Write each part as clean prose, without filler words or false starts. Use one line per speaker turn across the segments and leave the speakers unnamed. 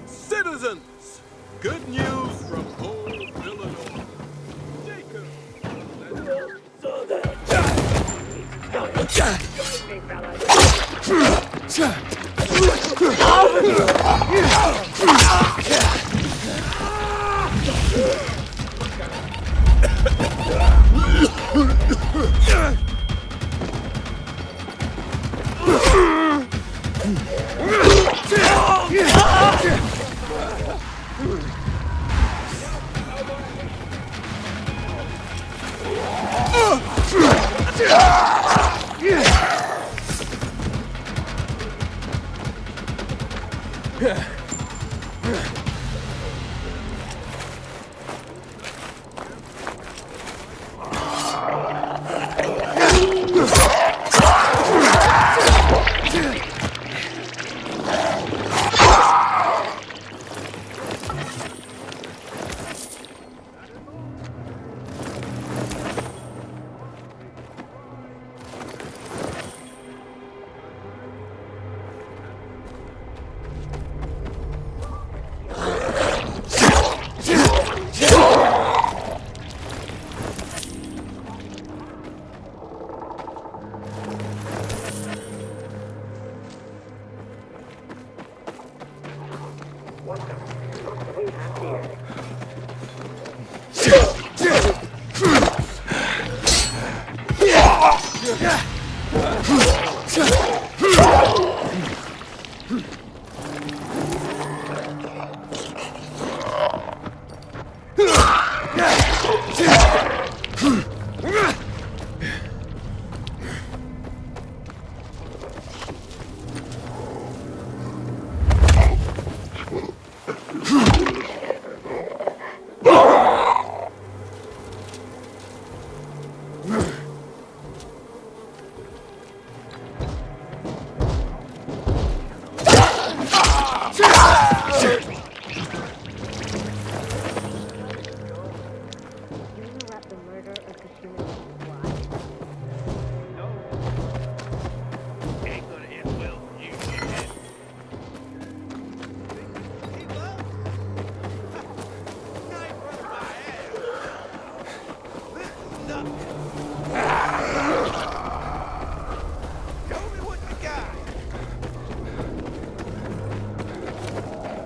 Citizens, good news from old Villanor. Jacob,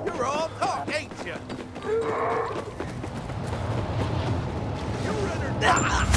you're all talk, ain't you? You runner down.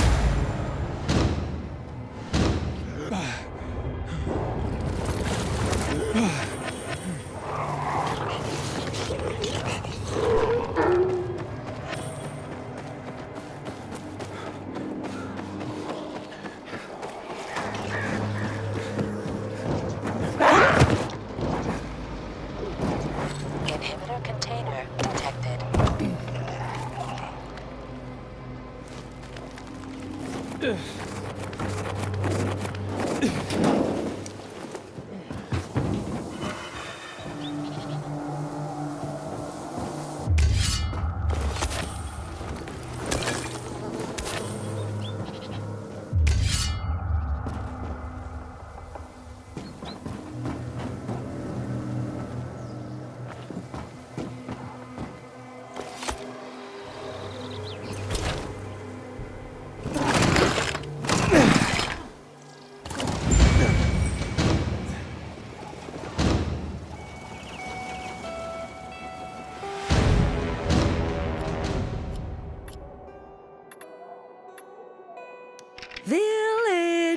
Inhibitor container detected.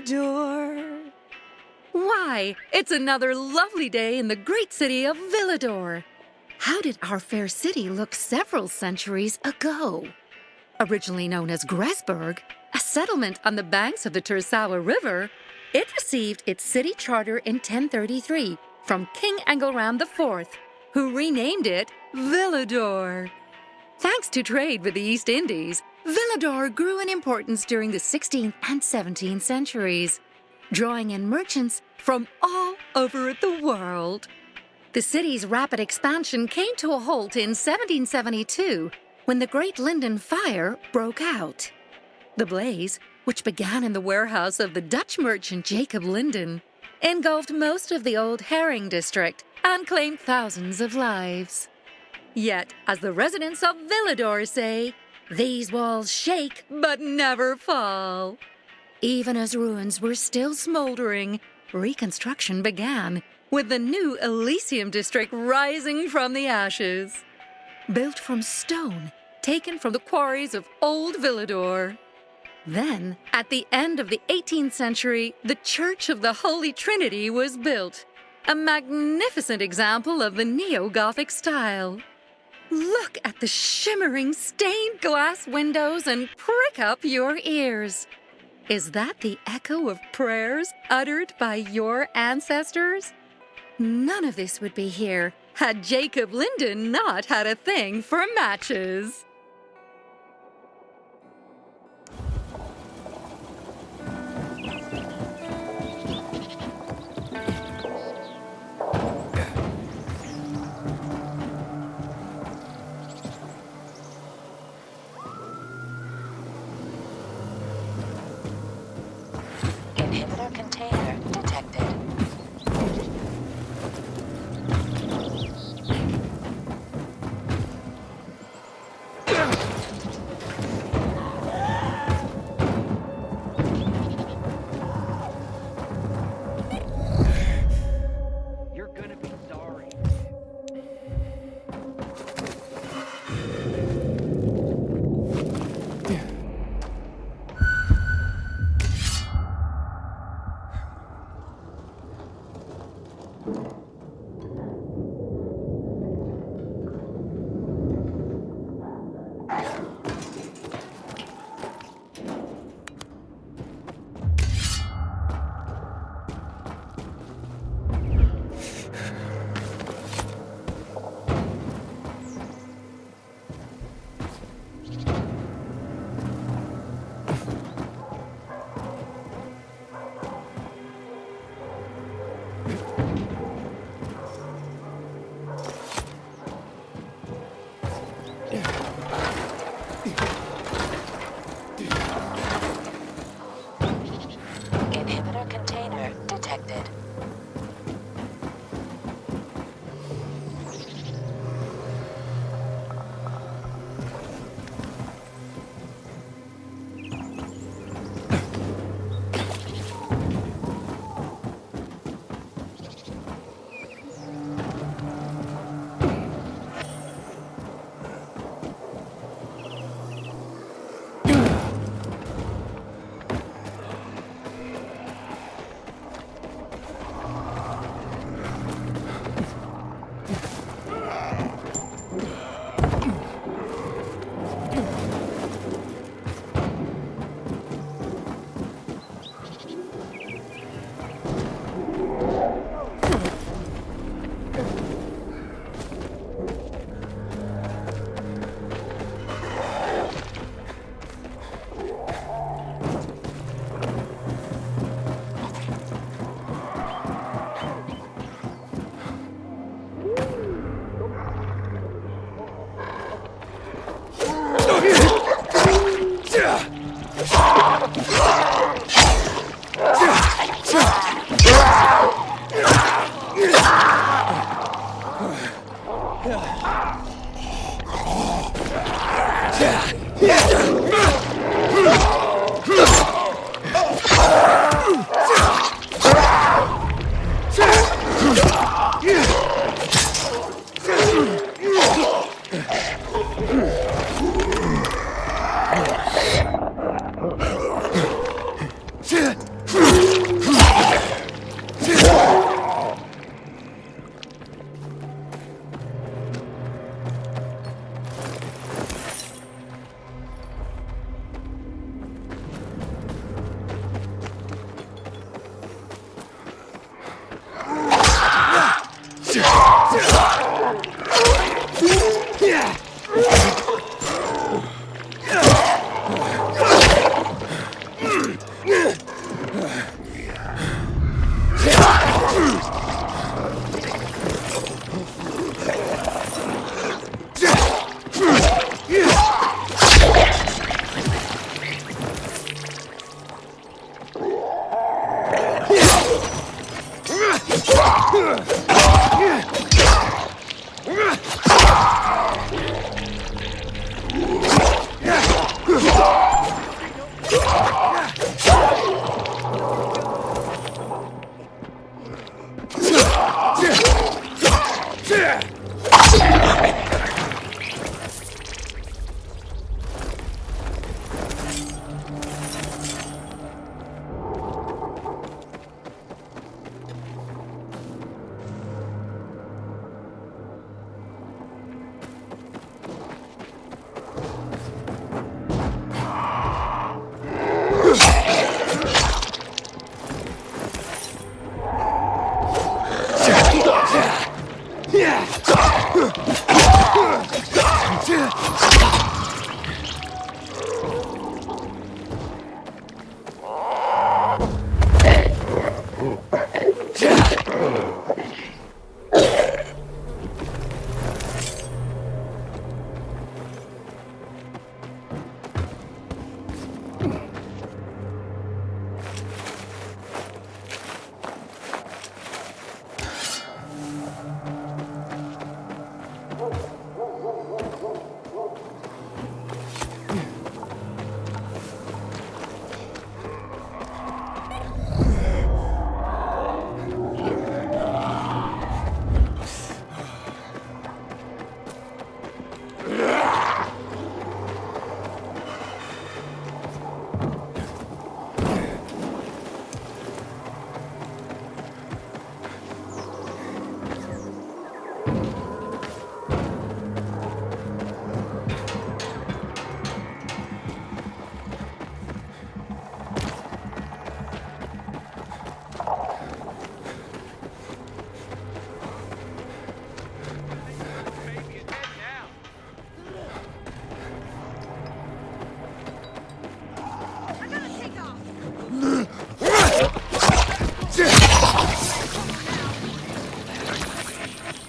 Villador. Why, it's another lovely day in the great city of Villador. How did our fair city look several centuries ago? Originally known as Gressburg, a settlement on the banks of the Tursawa River, it received its city charter in 1033 from King Engelram IV, who renamed it Villador. Thanks to trade with the East Indies, Villador grew in importance during the 16th and 17th centuries, drawing in merchants from all over the world. The city's rapid expansion came to a halt in 1772 when the Great Linden Fire broke out. The blaze, which began in the warehouse of the Dutch merchant Jacob Linden, engulfed most of the old herring district and claimed thousands of lives. Yet, as the residents of Villador say, these walls shake but never fall. Even as ruins were still smoldering, reconstruction began, with the new Elysium district rising from the ashes. Built from stone, taken from the quarries of old Villador. Then, at the end of the 18th century, the Church of the Holy Trinity was built, a magnificent example of the neo-Gothic style. Look at the shimmering stained glass windows and prick up your ears. Is that the echo of prayers uttered by your ancestors? None of this would be here had Jacob Linden not had a thing for matches.
Inhibitor container detected.
You're gonna be sorry.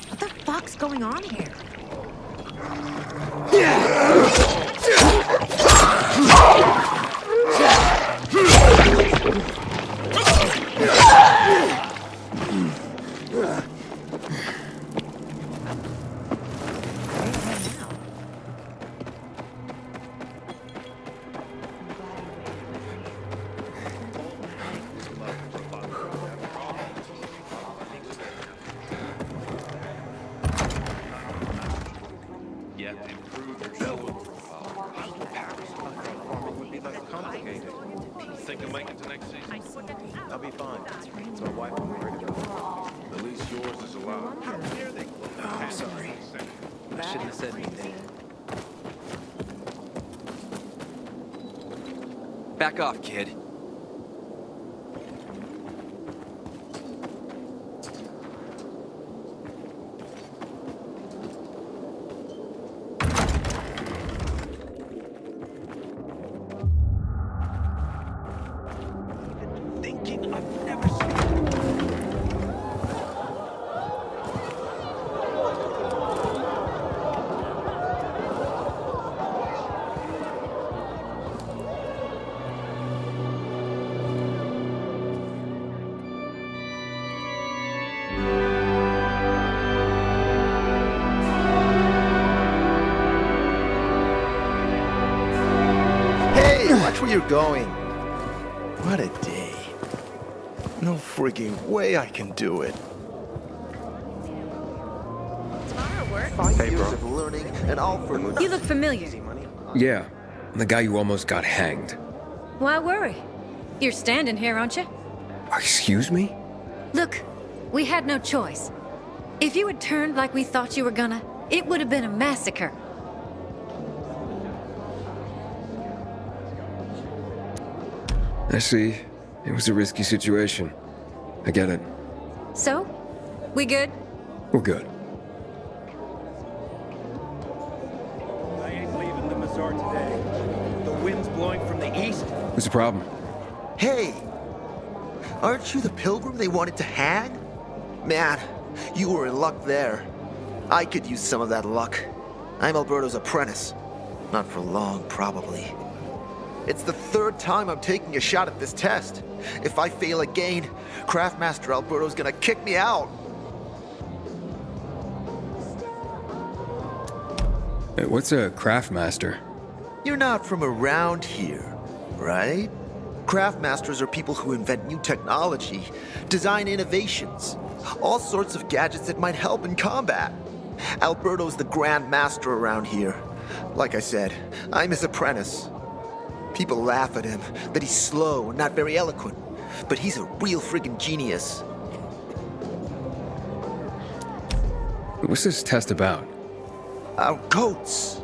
What the fuck's going on here?
Yet improve your solo profile. Farming would be less complicated. Think of making it to next season?
I'll be fine. My wife will be ready to go.
At least yours is alive. How dare they close the
I'm sorry. I shouldn't have said anything.
Back off, kid.
Thinking I've never seen.
Hey, watch where you're going. What a day. No freaking way I can do it.
Hey, bro. Of learning and all for
You look familiar.
Yeah, the guy who almost got hanged.
Why worry? You're standing here, aren't you?
Excuse me?
Look, we had no choice. If you had turned like we thought you were gonna, it would have been a massacre.
I see. It was a risky situation. I get it.
So? We good?
We're good.
I ain't leaving the Mazar today. The wind's blowing from the east.
What's the problem?
Hey! Aren't you the pilgrim they wanted to hang? Man, you were in luck there. I could use some of that luck. I'm Alberto's apprentice. Not for long, probably. It's the third time I'm taking a shot at this test. If I fail again, Craftmaster Alberto's gonna kick me out.
Hey, what's a craftmaster?
You're not from around here, right? Craftmasters are people who invent new technology, design innovations, all sorts of gadgets that might help in combat. Alberto's the Grand Master around here. Like I said, I'm his apprentice. People laugh at him, that he's slow and not very eloquent, but he's a real friggin' genius.
What's this test about?
Our goats.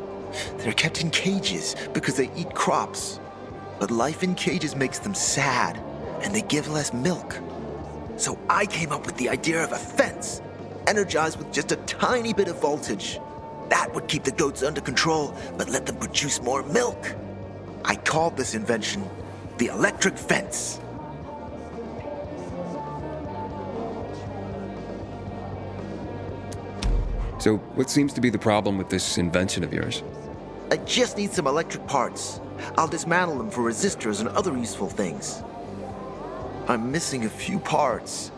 They're kept in cages because they eat crops. But life in cages makes them sad, and they give less milk. So I came up with the idea of a fence, energized with just a tiny bit of voltage. That would keep the goats under control, but let them produce more milk. I called this invention the electric fence.
So, what seems to be the problem with this invention of yours?
I just need some electric parts. I'll dismantle them for resistors and other useful things. I'm missing a few parts,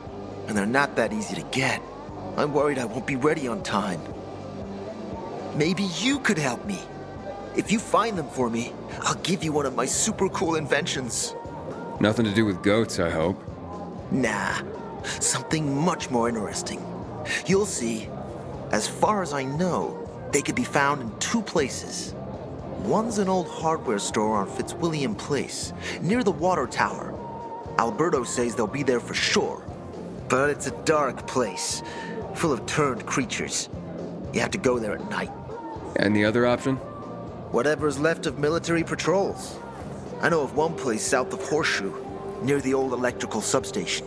and they're not that easy to get. I'm worried I won't be ready on time. Maybe you could help me. If you find them for me, I'll give you one of my super cool inventions.
Nothing to do with goats, I hope.
Nah, something much more interesting. You'll see. As far as I know, they could be found in two places. One's an old hardware store on Fitzwilliam Place, near the water tower. Alberto says they'll be there for sure. But it's a dark place, full of turned creatures. You have to go there at night.
And the other option?
Whatever's left of military patrols. I know of one place south of Horseshoe, near the old electrical substation.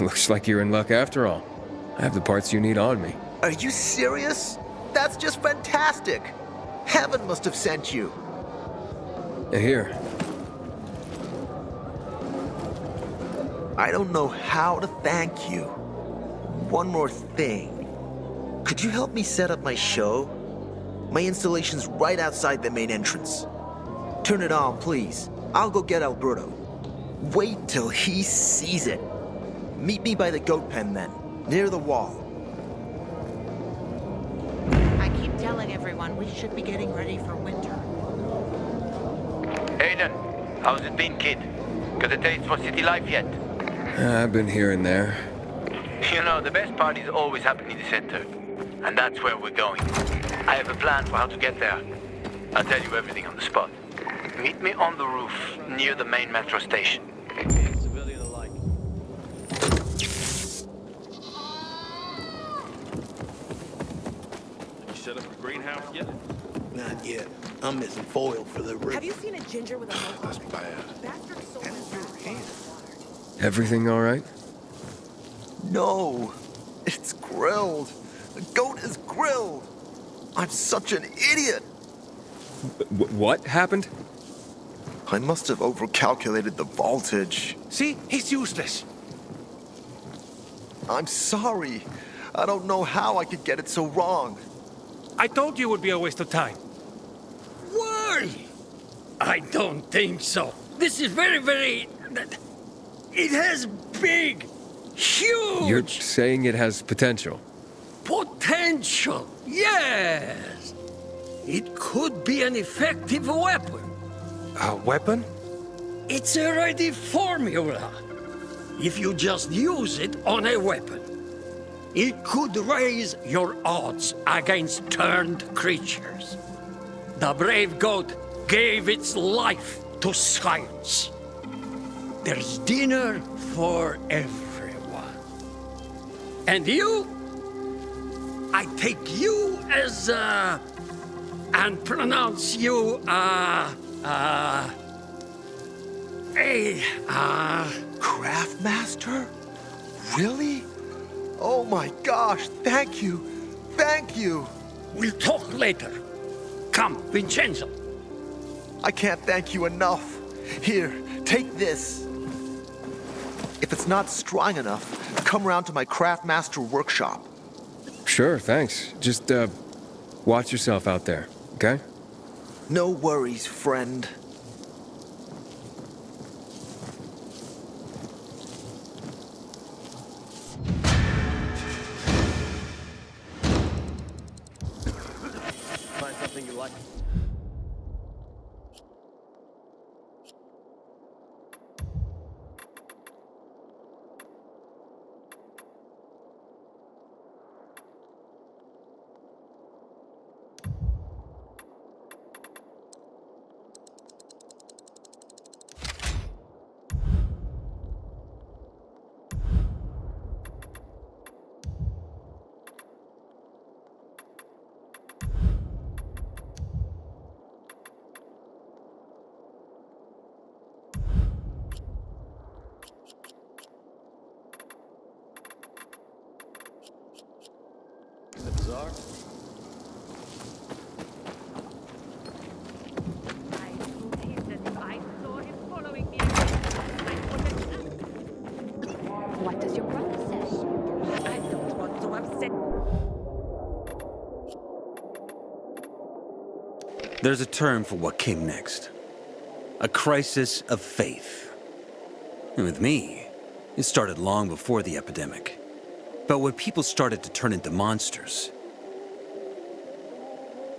Looks like you're in luck after all. I have the parts you need on me.
Are you serious? That's just fantastic! Heaven must have sent you.
Here.
I don't know how to thank you. One more thing. Could you help me set up my show? My installation's right outside the main entrance. Turn it on, please. I'll go get Alberto. Wait till he sees it. Meet me by the goat pen then, near the wall.
I keep telling everyone we should be getting ready for winter.
Aiden, how's it been, kid? Got a taste for city life yet?
I've been here and there.
You know, the best parties always happen in the center. And that's where we're going. I have a plan for how to get there. I'll tell you everything on the spot. Meet me on the roof, near the main metro station.
Civilian alike.
You set up a greenhouse yet?
Not yet. I'm missing foil for the rig.
Have you seen a ginger with a mohawk?
That's bad.
Bastard soul
Everything all right?
No, it's grilled. The goat is grilled. I'm such an idiot.
What happened?
I must have overcalculated the voltage.
See? He's useless.
I'm sorry. I don't know how I could get it so wrong.
I told you it would be a waste of time.
Why? I don't think so. This is very... It has big, huge...
You're saying it has potential?
Potential, yes. It could be an effective weapon.
A weapon?
It's a ready formula. If you just use it on a weapon, it could raise your odds against turned creatures. The brave goat gave its life to science. There's dinner for everyone. And you? I take you as, and pronounce you,
Craftmaster? Really? Oh my gosh, thank you. Thank you.
We'll talk later. Come, Vincenzo.
I can't thank you enough. Here, take this. If it's not strong enough, come round to my Craftmaster workshop.
Sure, thanks. Just, watch yourself out there, okay?
No worries, friend.
Find something you like. The bazaar?
What does your brother say? I don't want to upset.
There's a term for what came next. A crisis of faith. And with me, it started long before the epidemic. But when people started to turn into monsters,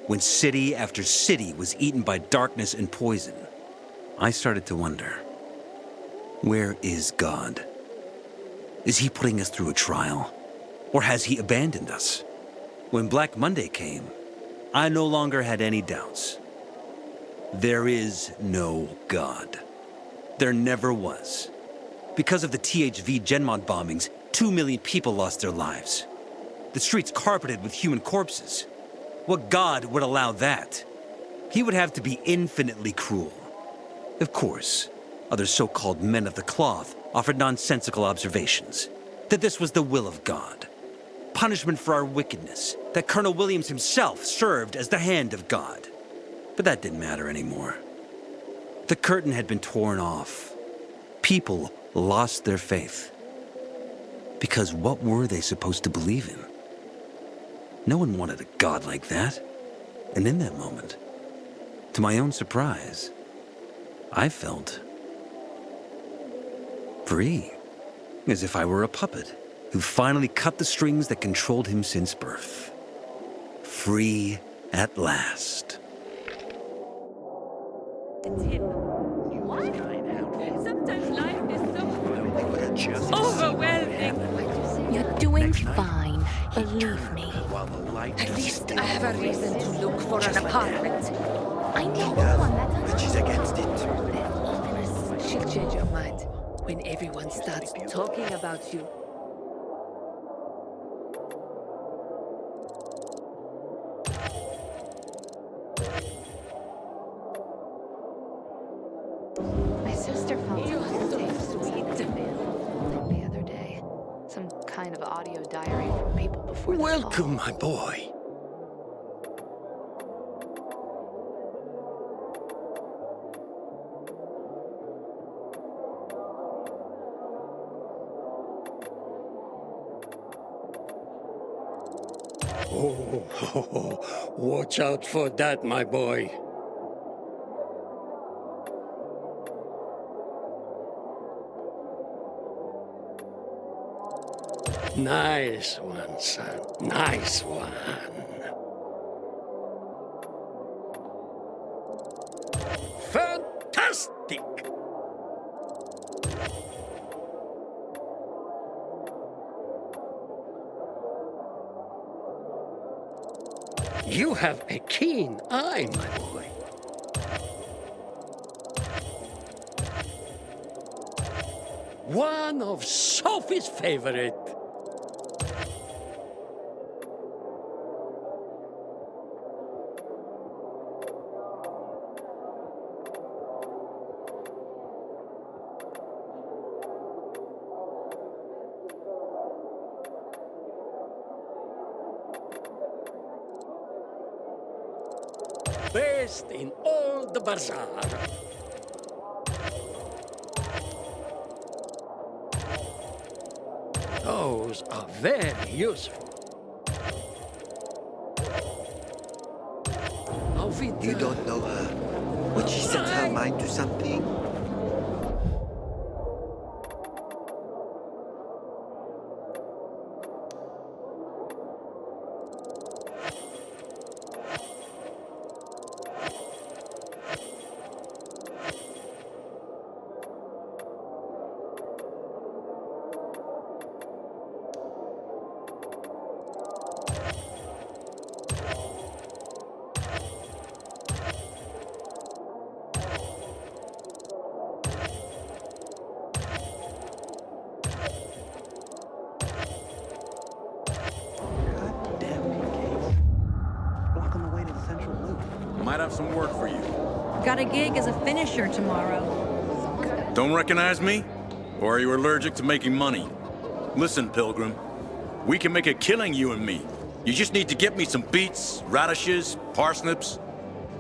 when city after city was eaten by darkness and poison, I started to wonder, where is God? Is he putting us through a trial? Or has he abandoned us? When Black Monday came, I no longer had any doubts. There is no God. There never was. Because of the THV Genmod bombings, 2 million people lost their lives. The streets carpeted with human corpses. What God would allow that? He would have to be infinitely cruel. Of course, other so-called men of the cloth offered nonsensical observations, that this was the will of God. Punishment for our wickedness, that Colonel Williams himself served as the hand of God. But that didn't matter anymore. The curtain had been torn off. People lost their faith. Because what were they supposed to believe in? No one wanted a God like that. And in that moment, to my own surprise, I felt free, as if I were a puppet who finally cut the strings that controlled him since birth. Free at last.
Sometimes life is so overwhelming. You're doing fine, believe me. At least I have a reason to look for an apartment. I know one that's
But she's against it.
She'll change your mind when everyone starts talking about you.
My sister found something the other day. Some kind of audio diary from people before the fall.
Welcome, my boy. Oh, watch out for that, my boy. Nice one, son. Nice one. Fantastic! You have a keen eye, my boy. One of Sophie's favorite. best in all the bazaar. Those are very useful.
You don't know her. Would she set her mind to something?
Might have some work for you.
Got a gig as a finisher tomorrow.
Don't recognize me? Or are you allergic to making money? Listen, Pilgrim. We can make a killing, you and me. You just need to get me some beets, radishes, parsnips.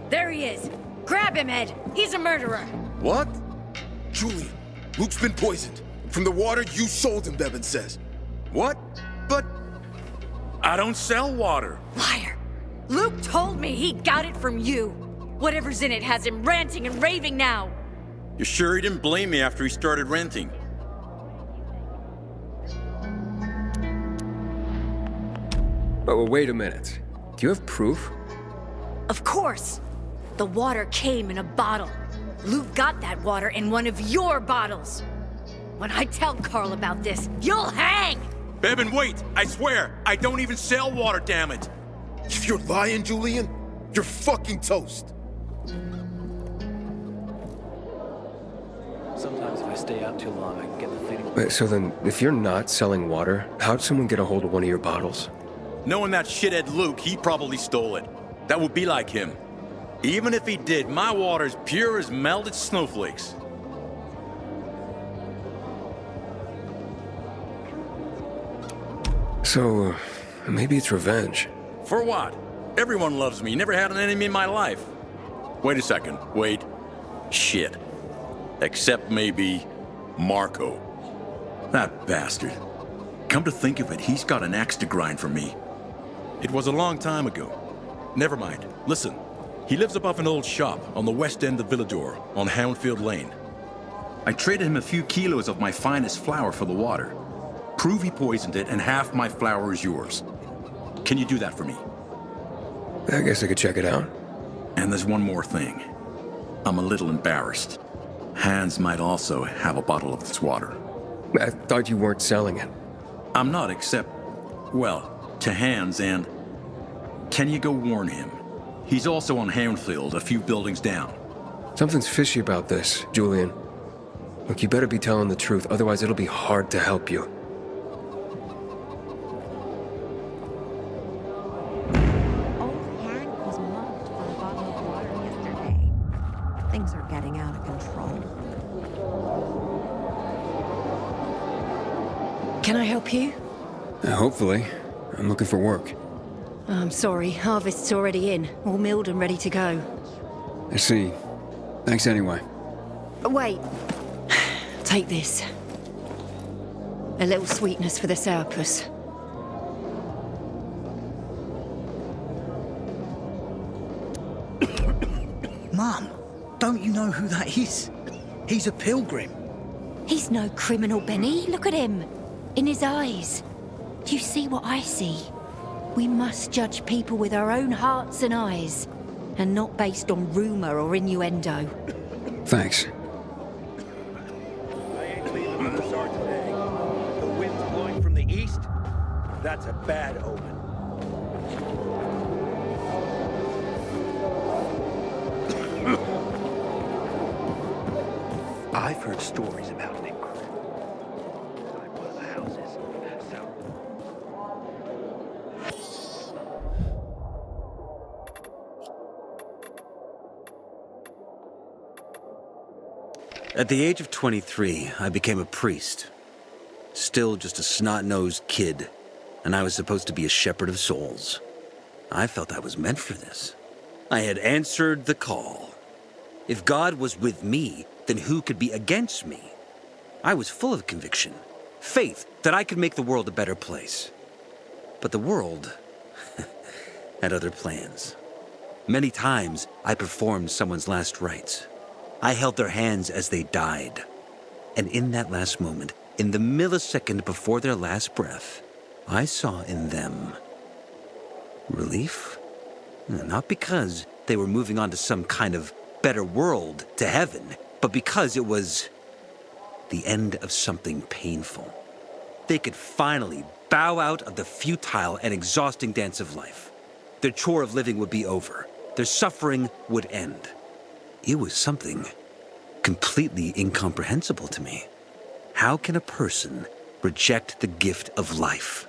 There he is. Grab him, Ed. He's a murderer.
What? Julian, Luke's been poisoned. From the water you sold him, Bevan says.
What? But I don't sell water.
Liar. Luke told me he got it from you. Whatever's in it has him ranting and raving now.
You sure he didn't blame me after he started renting?
Oh, wait a minute. Do you have proof?
Of course. The water came in a bottle. Luke got that water in one of your bottles. When I tell Carl about this, you'll hang!
Bevan, wait! I swear, I don't even sell water, damn it!
If you're lying, Julian, you're fucking toast.
Sometimes if I stay out too long, I can get the feeling.
Wait, so then, if you're not selling water, how'd someone get a hold of one of your bottles?
Knowing that shithead Luke, he probably stole it. That would be like him. Even if he did, my water's pure as melted snowflakes.
So, maybe it's revenge.
For what? Everyone loves me. Never had an enemy in my life. Wait a second. Wait. Shit. Except maybe Marco. That bastard. Come to think of it, he's got an axe to grind for me. It was a long time ago. Never mind. Listen. He lives above an old shop on the west end of Villador, on Houndfield Lane. I traded him a few kilos of my finest flour for the water. Prove he poisoned it, and half my flour is yours. Can you do that for me?
I guess I could check it out.
And there's one more thing. I'm a little embarrassed. Hans might also have a bottle of this water.
I thought you weren't selling it.
I'm not, except, well, to Hans, and can you go warn him? He's also on Houndfield, a few buildings down.
Something's fishy about this, Julian. Look, you better be telling the truth, otherwise it'll be hard to help you.
Things are getting out of control.
Can I help you?
Hopefully. I'm looking for work.
I'm sorry, harvest's already in, all milled and ready to go.
I see. Thanks anyway.
Wait. Take this. A little sweetness for the sourpuss.
Mum, don't you know who that is? He's a pilgrim.
He's no criminal, Benny. Look at him. In his eyes. Do you see what I see? We must judge people with our own hearts and eyes, and not based on rumor or innuendo.
Thanks.
I ain't leaving the bazaar today. The wind's blowing from the east. That's a bad omen. I've heard stories about an incredible inside one of the houses.
At the age of 23, I became a priest. Still just a snot-nosed kid, and I was supposed to be a shepherd of souls. I felt I was meant for this. I had answered the call. If God was with me, then who could be against me? I was full of conviction, faith that I could make the world a better place. But the world had other plans. Many times, I performed someone's last rites. I held their hands as they died. And in that last moment, in the millisecond before their last breath, I saw in them relief. Not because they were moving on to some kind of better world, to heaven, but because it was the end of something painful. They could finally bow out of the futile and exhausting dance of life. Their chore of living would be over. Their suffering would end. It was something completely incomprehensible to me. How can a person reject the gift of life?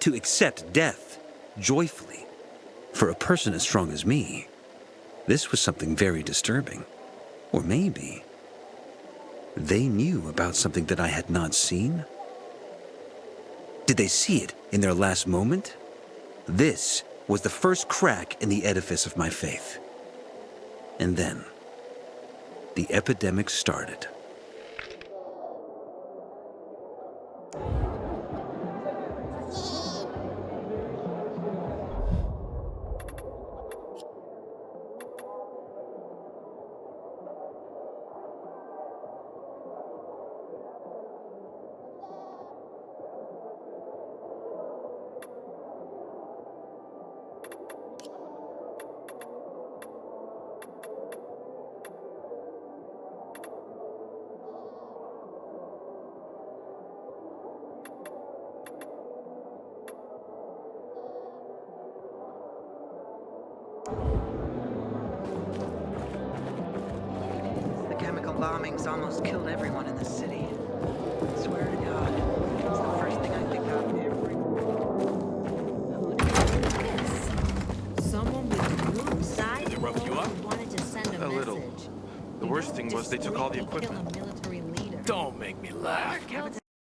To accept death joyfully? For a person as strong as me, this was something very disturbing. Or maybe they knew about something that I had not seen? Did they see it in their last moment? This was the first crack in the edifice of my faith. And then, the epidemic started.
The chemical bombings almost killed everyone in the city. I swear to God, it's the first thing I think of every...
Someone with a blue side
They roughed you up?
wanted to send a
A little.
message.
The worst thing was they took all the
Discreetly kill
equipment.
a military leader.
Don't make me laugh.